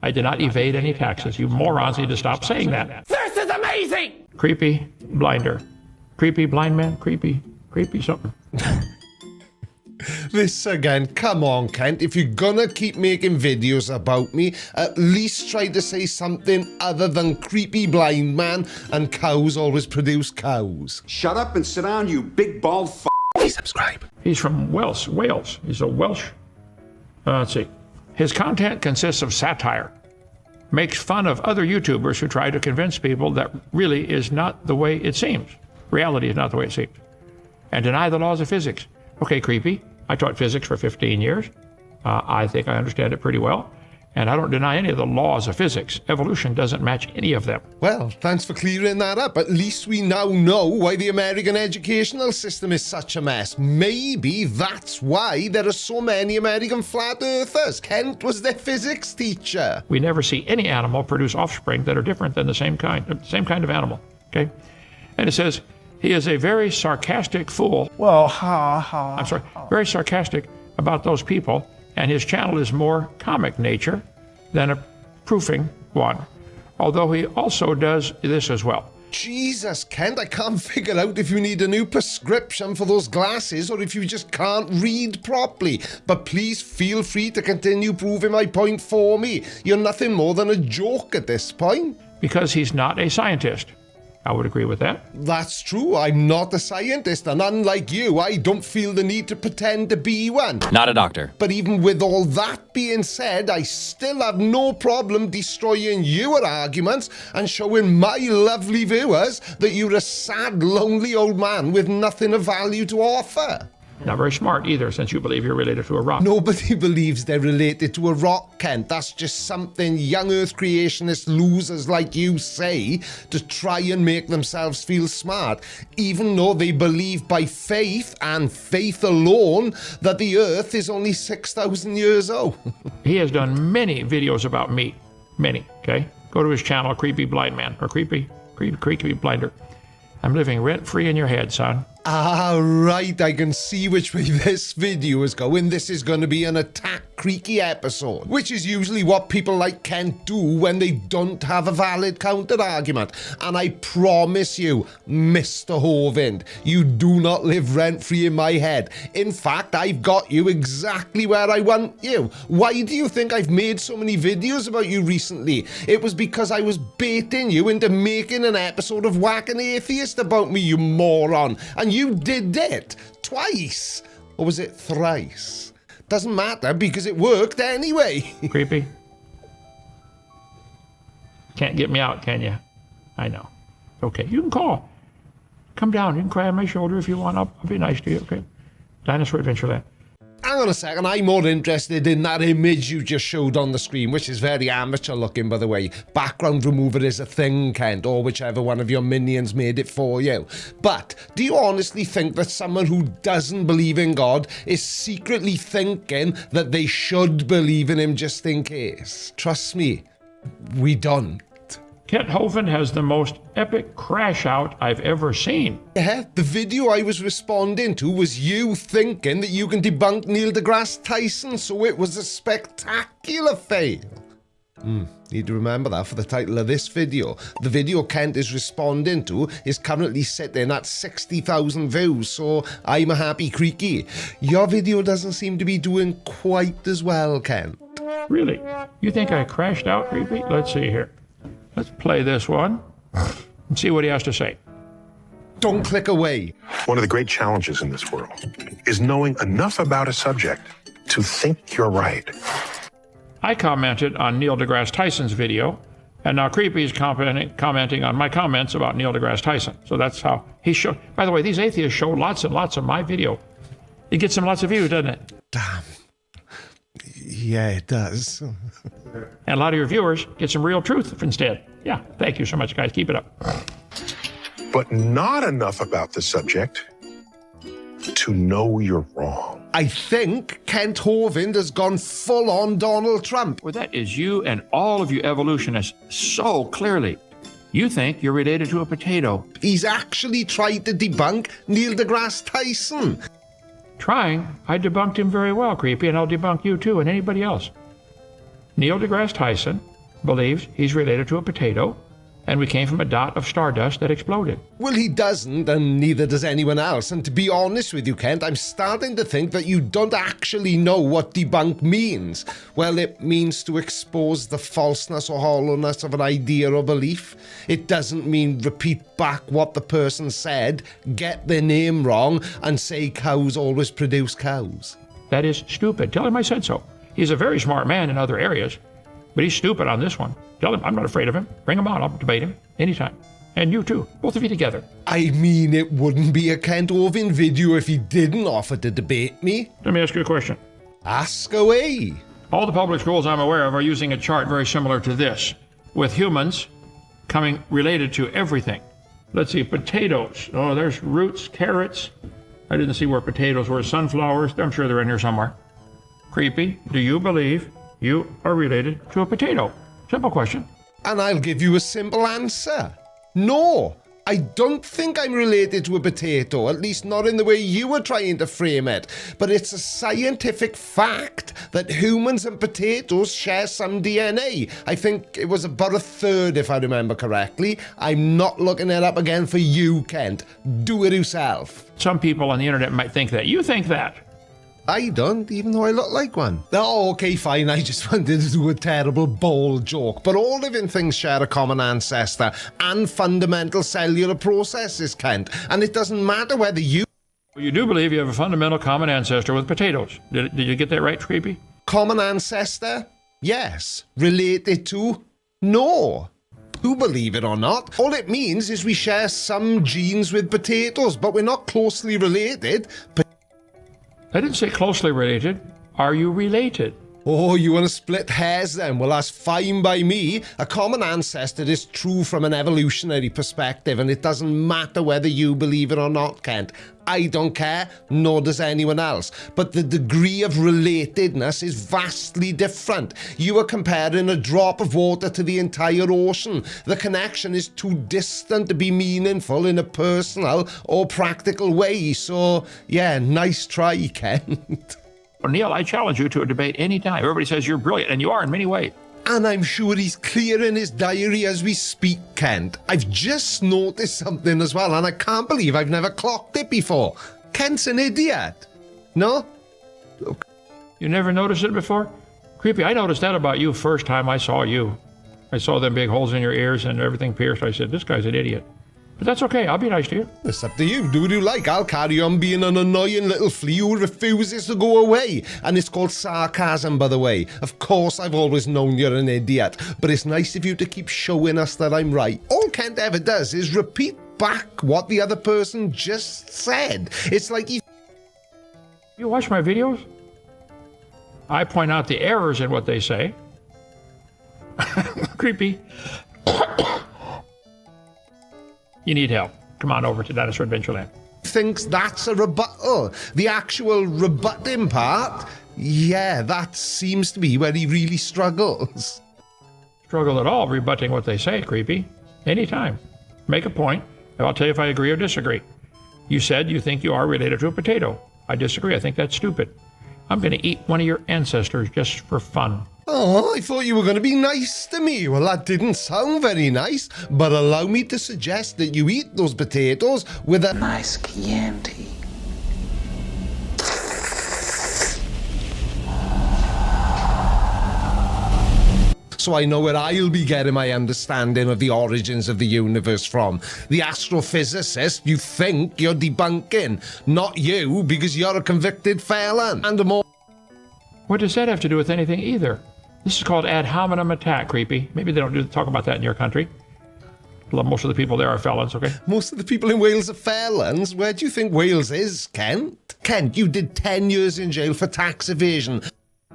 I did not evade any taxes. You morons need to stop saying that. This is amazing! Creepy blinder. Creepy blind man. Creepy something. This again, come on, Kent. If you're gonna keep making videos about me, at least try to say something other than creepy blind man and cows always produce cows. Shut up and sit down, you big bald f***. Please subscribe. He's from Wales. He's a Welsh. Let's see. His content consists of satire. Makes fun of other YouTubers who try to convince people that really is not the way it seems. Reality is not the way it seems. And deny the laws of physics. Okay, creepy. I taught physics for 15 years. I think I understand it pretty well. And I don't deny any of the laws of physics. Evolution doesn't match any of them. Well, thanks for clearing that up. At least we now know why the American educational system is such a mess. Maybe that's why there are so many American flat earthers. Kent was their physics teacher. We never see any animal produce offspring that are different than the same kind of animal. Okay? And it says, he is a very sarcastic fool. Well, very sarcastic about those people, and his channel is more comic nature than a proofing one, although he also does this as well. Jesus, Kent, I can't figure out if you need a new prescription for those glasses or if you just can't read properly. But please feel free to continue proving my point for me. You're nothing more than a joke at this point. Because he's not a scientist. I would agree with that. That's true. I'm not a scientist, and unlike you, I don't feel the need to pretend to be one. Not a doctor. But even with all that being said, I still have no problem destroying your arguments and showing my lovely viewers that you're a sad, lonely old man with nothing of value to offer. Not very smart either, since you believe you're related to a rock. Nobody believes they're related to a rock, Kent. That's just something young Earth creationist losers like you say to try and make themselves feel smart, even though they believe by faith, and faith alone, that the Earth is only 6,000 years old. He has done many videos about me. Many, okay? Go to his channel, Creepy Blind Man, or Creepy Blinder. I'm living rent-free in your head, son. Ah, right, I can see which way this video is going. This is going to be an Attack Creaky episode, which is usually what people like Kent do when they don't have a valid counter-argument. And I promise you, Mr. Hovind, you do not live rent-free in my head. In fact, I've got you exactly where I want you. Why do you think I've made so many videos about you recently? It was because I was baiting you into making an episode of Whack an Atheist about me, you moron. And you did it twice. Or was it thrice? Doesn't matter because it worked anyway. Creepy. Can't get me out, can you? I know. Okay, you can call. Come down. You can cry on my shoulder if you want. I'll be nice to you, okay? Dinosaur Adventureland. Hang on a second, I'm more interested in that image you just showed on the screen, which is very amateur looking, by the way. Background remover is a thing, Kent, or whichever one of your minions made it for you. But do you honestly think that someone who doesn't believe in God is secretly thinking that they should believe in him just in case? Trust me, we don't. Kent Hovind has the most epic crash out I've ever seen. Yeah, the video I was responding to was you thinking that you can debunk Neil deGrasse Tyson, so it was a spectacular fail. Need to remember that for the title of this video. The video Kent is responding to is currently sitting at 60,000 views, so I'm a happy creaky. Your video doesn't seem to be doing quite as well, Kent. Really? You think I crashed out, Creepy? Let's see here. Let's play this one and see what he has to say. Don't click away. One of the great challenges in this world is knowing enough about a subject to think you're right. I commented on Neil deGrasse Tyson's video, and now Creepy is commenting on my comments about Neil deGrasse Tyson. So that's how he showed. By the way, these atheists show lots and lots of my video. It gets them lots of views, doesn't it? Damn. Yeah, it does. And a lot of your viewers get some real truth instead. Yeah, thank you so much, guys. Keep it up. But not enough about the subject to know you're wrong. I think Kent Hovind has gone full on Donald Trump. Well, that is you and all of you evolutionists so clearly. You think you're related to a potato. He's actually tried to debunk Neil deGrasse Tyson. Trying? I debunked him very well, Creepy, and I'll debunk you too and anybody else. Neil deGrasse Tyson believes he's related to a potato, and we came from a dot of stardust that exploded. Well, he doesn't, and neither does anyone else. And to be honest with you, Kent, I'm starting to think that you don't actually know what debunk means. Well, it means to expose the falseness or hollowness of an idea or belief. It doesn't mean repeat back what the person said, get their name wrong, and say cows always produce cows. That is stupid. Tell him I said so. He's a very smart man in other areas, but he's stupid on this one. Tell him I'm not afraid of him. Bring him on. I'll debate him anytime. And you too. Both of you together. I mean, it wouldn't be a Kent HOVIND video if he didn't offer to debate me. Let me ask you a question. Ask away. All the public schools I'm aware of are using a chart very similar to this, with humans coming related to everything. Let's see, potatoes. Oh, there's roots, carrots. I didn't see where potatoes were. Sunflowers. I'm sure they're in here somewhere. Creepy. Do you believe you are related to a potato? Simple question. And I'll give you a simple answer. No, I don't think I'm related to a potato, at least not in the way you were trying to frame it. But it's a scientific fact that humans and potatoes share some DNA. I think it was about a third, if I remember correctly. I'm not looking it up again for you, Kent. Do it yourself. Some people on the internet might think that. You think that. I don't, even though I look like one. Oh, okay, fine, I just wanted to do a terrible bold joke. But all living things share a common ancestor and fundamental cellular processes, Kent. And it doesn't matter whether you... You do believe you have a fundamental common ancestor with potatoes. Did you get that right, Creepy? Common ancestor? Yes. Related to? No. Who believe it or not, all it means is we share some genes with potatoes, but we're not closely related. I didn't say closely related. Are you related? Oh, you want to split hairs then? Well, that's fine by me. A common ancestor is true from an evolutionary perspective, and it doesn't matter whether you believe it or not, Kent. I don't care, nor does anyone else. But the degree of relatedness is vastly different. You are comparing a drop of water to the entire ocean. The connection is too distant to be meaningful in a personal or practical way. So, yeah, nice try, Kent. Well, Neil, I challenge you to a debate anytime. Everybody says you're brilliant, and you are in many ways. And I'm sure he's clearing his diary as we speak, Kent. I've just noticed something as well, and I can't believe I've never clocked it before. Kent's an idiot. No? Look. You never noticed it before? Creepy, I noticed that about you first time I saw you. I saw them big holes in your ears and everything pierced. I said, this guy's an idiot. But that's okay. I'll be nice to you. It's up to you. Do what you like. I'll carry on being an annoying little flea who refuses to go away. And it's called sarcasm, by the way. Of course, I've always known you're an idiot. But it's nice of you to keep showing us that I'm right. All Kent ever does is repeat back what the other person just said. It's like he... You watch my videos? I point out the errors in what they say. Creepy. You need help. Come on over to Dinosaur Adventureland. Thinks that's a rebuttal. The actual rebutting part, yeah, that seems to be where he really struggles. Struggle at all rebutting what they say, Creepy. Anytime. Make a point, and I'll tell you if I agree or disagree. You said you think you are related to a potato. I disagree. I think that's stupid. I'm going to eat one of your ancestors just for fun. Oh, I thought you were going to be nice to me. Well, that didn't sound very nice, but allow me to suggest that you eat those potatoes with a nice Chianti. So I know where I'll be getting my understanding of the origins of the universe from. The astrophysicist you think you're debunking, not you, because you're a convicted felon. And a more... What does that have to do with anything either? This is called ad hominem attack, Creepy. Maybe they don't talk about that in your country. Most of the people there are felons, okay? Most of the people in Wales are felons? Where do you think Wales is, Kent? Kent, you did 10 years in jail for tax evasion.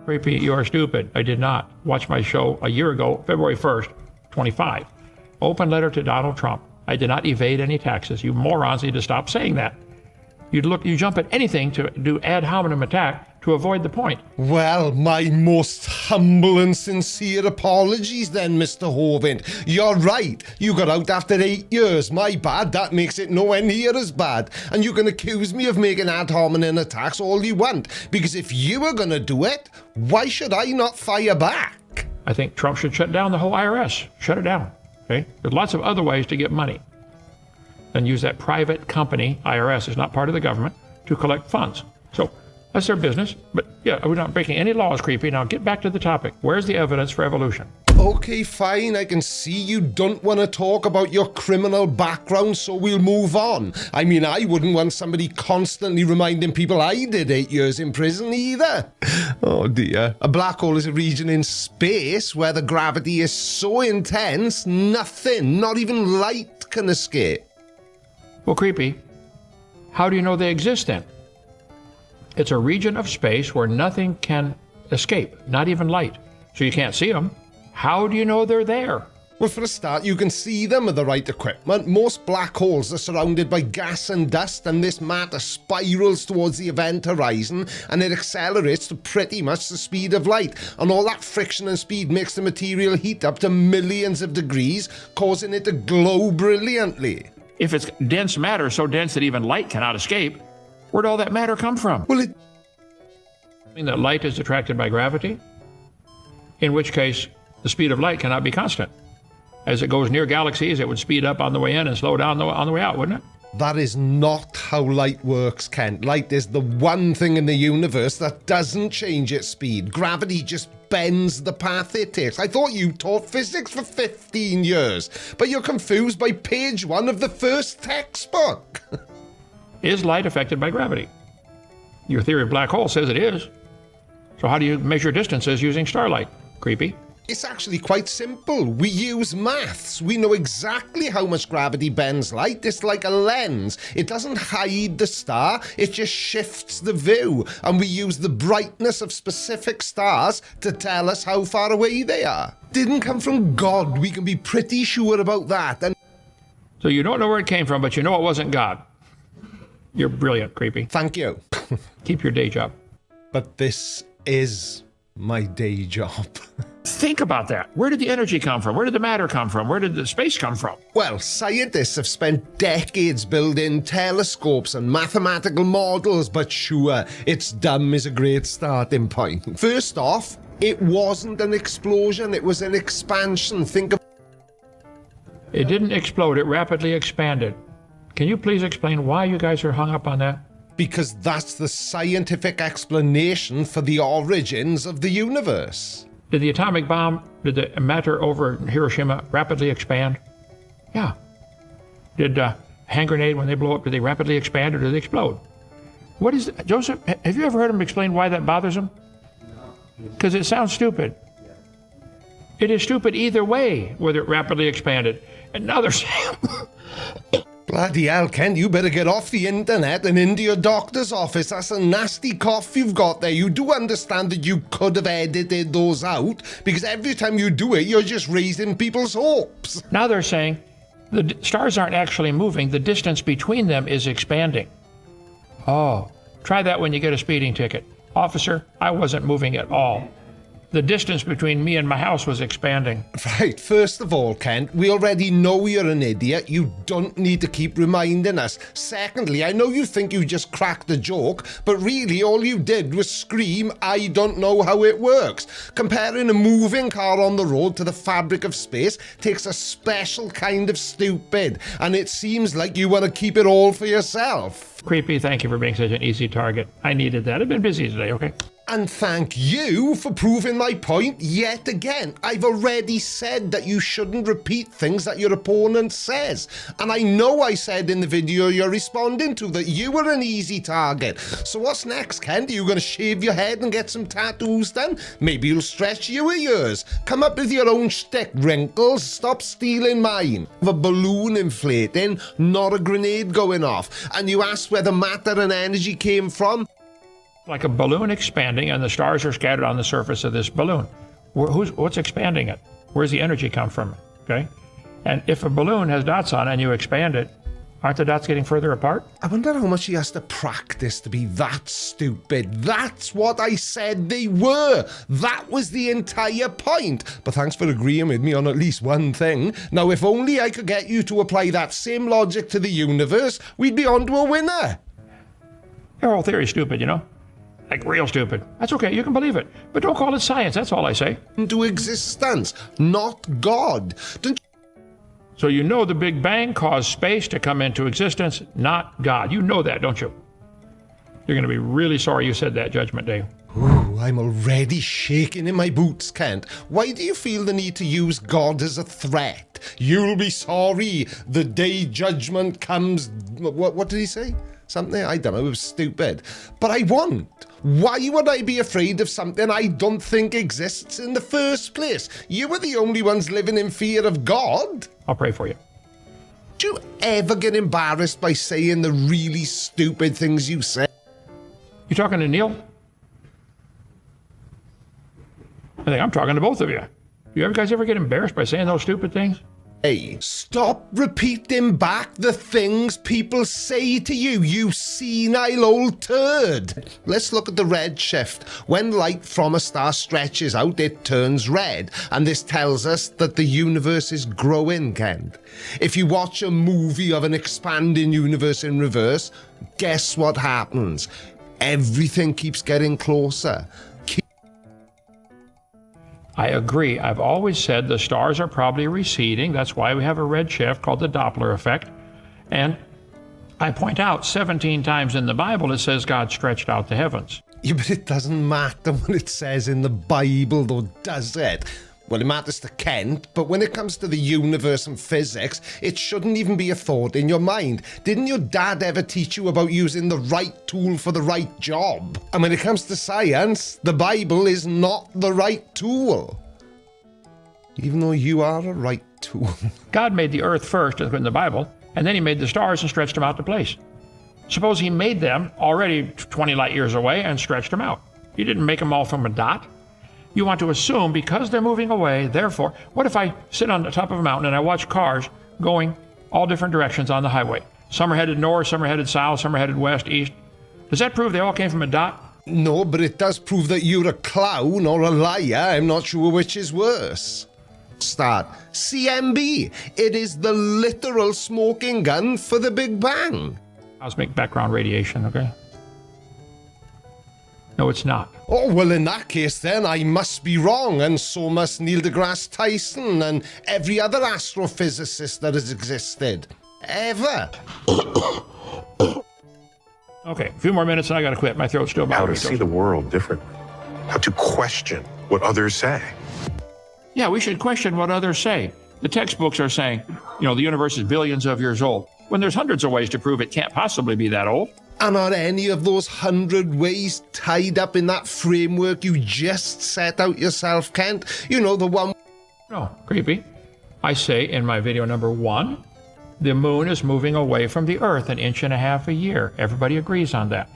Creepy, you are stupid. I did not. Watch my show a year ago, February 1st, 25. Open letter to Donald Trump. I did not evade any taxes. You morons need to stop saying that. You jump at anything to do ad hominem attack to avoid the point. Well, my most humble and sincere apologies then, Mr. HOVIND. You're right. You got out after 8 years. My bad. That makes it nowhere near as bad. And you can accuse me of making ad hominem attacks all you want. Because if you were going to do it, why should I not fire back? I think Trump should shut down the whole IRS. Shut it down. Okay? There's lots of other ways to get money than use that private company, IRS is not part of the government, to collect funds. So that's their business. But yeah, we're not breaking any laws, Creepy. Now get back to the topic. Where's the evidence for evolution? Okay, fine, I can see you don't want to talk about your criminal background, so we'll move on. I mean, I wouldn't want somebody constantly reminding people I did 8 years in prison either. Oh dear. A black hole is a region in space where the gravity is so intense, nothing, not even light, can escape. Well, Creepy, how do you know they exist then? It's a region of space where nothing can escape, not even light. So you can't see them. How do you know they're there? Well, for a start, you can see them with the right equipment. Most black holes are surrounded by gas and dust, and this matter spirals towards the event horizon, and it accelerates to pretty much the speed of light. And all that friction and speed makes the material heat up to millions of degrees, causing it to glow brilliantly. If it's dense matter, so dense that even light cannot escape, where'd all that matter come from? Well, I mean that light is attracted by gravity, in which case the speed of light cannot be constant. As it goes near galaxies, it would speed up on the way in and slow down on the way out, wouldn't it? That is not how light works, Kent. Light is the one thing in the universe that doesn't change its speed. Gravity just bends the path it takes. I thought you taught physics for 15 years, but you're confused by page 1 of the first textbook. Is light affected by gravity? Your theory of black hole says it is. So how do you measure distances using starlight? Creepy. It's actually quite simple. We use maths. We know exactly how much gravity bends light. It's like a lens. It doesn't hide the star, it just shifts the view. And we use the brightness of specific stars to tell us how far away they are. Didn't come from God, we can be pretty sure about that. And So you don't know where it came from, but you know it wasn't God. You're brilliant, Creepy. thank you. Keep your day job. But this is my day job. Think about that. Where did the energy come from? Where did the matter come from? Where did the space come from? Well, scientists have spent decades building telescopes and mathematical models, but sure, it's dumb is a great starting point. First off, it wasn't an explosion, it was an expansion. Think of It didn't explode, it rapidly expanded. Can you please explain why you guys are hung up on that? because that's the scientific explanation for the origins of the universe. Did the atomic bomb, did the matter over Hiroshima rapidly expand? Yeah. Did hand grenade, when they blow up, do they rapidly expand or do they explode? What is, Joseph, have you ever heard him explain why that bothers him? Because it sounds stupid. It is stupid either way, whether it rapidly expanded. And now they're saying, Bloody hell, Ken, you better get off the internet and into your doctor's office. That's a nasty cough you've got there. You do understand that you could have edited those out, because every time you do it, you're just raising people's hopes. now they're saying the stars aren't actually moving, the distance between them is expanding. Oh, try that when you get a speeding ticket. Officer, I wasn't moving at all. The distance between me and my house was expanding. Right, first of all, Kent, we already know you're an idiot. You don't need to keep reminding us. Secondly, I know you think you just cracked a joke, but really all you did was scream, I don't know how it works. Comparing a moving car on the road to the fabric of space takes a special kind of stupid, and it seems like you want to keep it all for yourself. Creepy, thank you for being such an easy target. I needed that. I've been busy today, okay? And thank you for proving my point yet again. I've already said that you shouldn't repeat things that your opponent says. And I know I said in the video you're responding to that you were an easy target. So what's next, Kent? Are you going to shave your head and get some tattoos done? Maybe you'll stretch your ears. Come up with your own shtick, Wrinkles. Stop stealing mine. A balloon inflating, not a grenade going off. And you ask where the matter and energy came from? Like a balloon expanding and the stars are scattered on the surface of this balloon. What's expanding it? Where's the energy come from? Okay? And if a balloon has dots on it and you expand it, aren't the dots getting further apart? I wonder how much he has to practice to be that stupid. That's what I said they were. That was the entire point. But thanks for agreeing with me on at least one thing. Now, if only I could get you to apply that same logic to the universe, we'd be on to a winner. Your whole theory's stupid, you know? Like real stupid. That's okay, you can believe it. But don't call it science, that's all I say. Into existence, not God. Don't So you know the Big Bang caused space to come into existence, not God. You know that, don't you? You're going to be really sorry you said that, Judgment Day. Ooh, I'm already shaking in my boots, Kent. Why do you feel the need to use God as a threat? You'll be sorry the day judgment comes. What did he say? Something? I don't know, it was stupid. But I won't. Why would I be afraid of something I don't think exists in the first place? You were the only ones living in fear of God. I'll pray for you. Do you ever get embarrassed by saying the really stupid things you say? You talking to Neil? I think I'm talking to both of you. Do you guys ever get embarrassed by saying those stupid things? Hey, stop repeating back the things people say to you, you senile old turd. Let's look at the red shift. When light from a star stretches out, it turns red. And this tells us that the universe is growing, Kent. If you watch a movie of an expanding universe in reverse, guess what happens? Everything keeps getting closer. I agree. I've always said the stars are probably receding. That's why we have a red shift called the Doppler effect. And I point out 17 times in the Bible it says God stretched out the heavens. Yeah, but it doesn't matter what it says in the Bible, though, does it? Well, it matters to Kent, but when it comes to the universe and physics, it shouldn't even be a thought in your mind. Didn't your dad ever teach you about using the right tool for the right job? And when it comes to science, the Bible is not the right tool. Even though you are a right tool. God made the earth first in the Bible, and then he made the stars and stretched them out to place. Suppose he made them already 20 light years away and stretched them out. He didn't make them all from a dot. You want to assume because they're moving away, therefore, what if I sit on the top of a mountain and I watch cars going all different directions on the highway? Some are headed north, some are headed south, some are headed west, east. Does that prove they all came from a dot? No, but it does prove that you're a clown or a liar. I'm not sure which is worse. Start. CMB. It is the literal smoking gun for the Big Bang. Cosmic background radiation, okay? No, it's not. Oh, well, in that case, then, I must be wrong, and so must Neil deGrasse Tyson and every other astrophysicist that has existed. Ever. Okay, a few more minutes and I gotta quit. My throat's still How bothering to me. see the world differently. How to question what others say. Yeah, we should question what others say. The textbooks are saying, the universe is billions of years old, when there's hundreds of ways to prove it can't possibly be that old. And are any of those 100 ways tied up in that framework you just set out yourself, Kent? You know, the one... No, creepy. I say in my video number 1, the moon is moving away from the Earth 1.5 inches a year. Everybody agrees on that.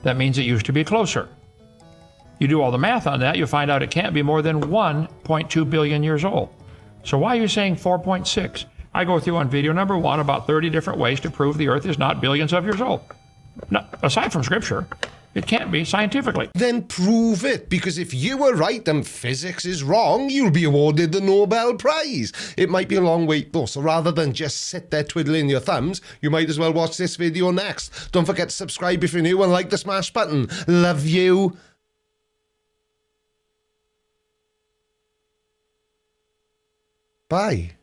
That means it used to be closer. You do all the math on that, you'll find out it can't be more than 1.2 billion years old. So why are you saying 4.6? I go through on video number 1 about 30 different ways to prove the Earth is not billions of years old. No, aside from Scripture, it can't be scientifically. Then prove it, because if you were right and physics is wrong, you'll be awarded the Nobel Prize. It might be a long wait though, so rather than just sit there twiddling your thumbs, you might as well watch this video next. Don't forget to subscribe if you're new and like the smash button. Love you. Bye.